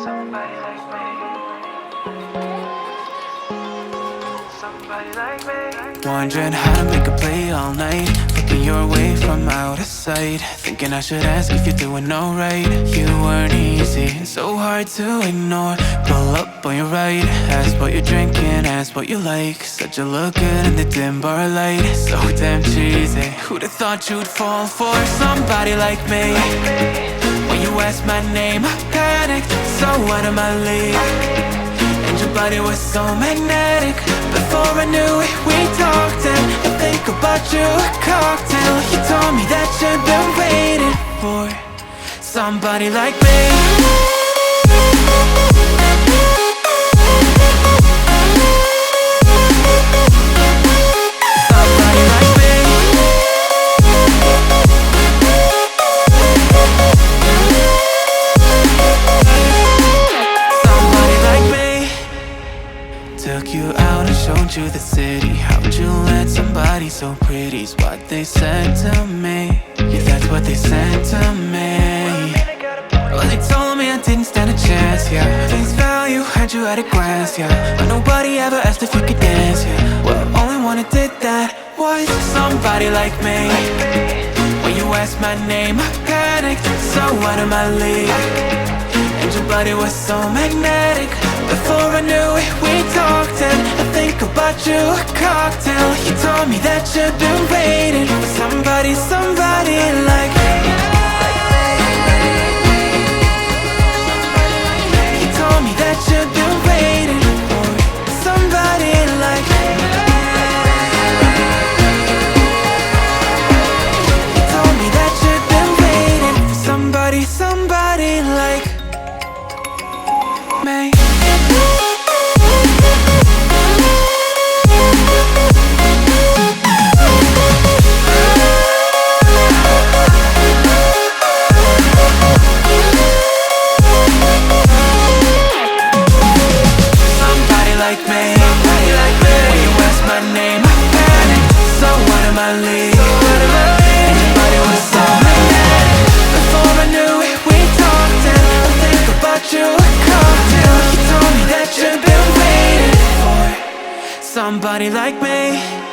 Somebody like me. Somebody like me. Wondering how to make a play all night, looking your way from out of sight, thinking I should ask if you're doing alright. You weren't easy, so hard to ignore. Pull up on your right, ask what you're drinking, ask what you like. Said you look good in the dim bar light, so damn cheesy. Who'd have thought you'd fall for somebody like me? When you asked my name, I panicked, so out of my league. And your body was so magnetic. Before I knew it, we talked, and I think about you, a cocktail. You told me that you've been waiting for somebody like me. Somebody like me. Somebody like me. Took you out and showed you the city. How'd you let somebody so pretty's what they said to me? Yeah, that's what they said to me. Well, they told me I didn't stand a chance, yeah. Face value, had you at a glance, yeah. But nobody ever asked if you could dance, yeah. Well, only one who did that was somebody like me. When you asked my name, I panicked, so out of my league. And your body was so magnetic. Before I knew it, we talked, and I think about you, a cocktail. You told me that you've been waiting for somebody like me. You told me that you've been waiting for somebody like me. You told me that you've been waiting for somebody like me. Somebody like me.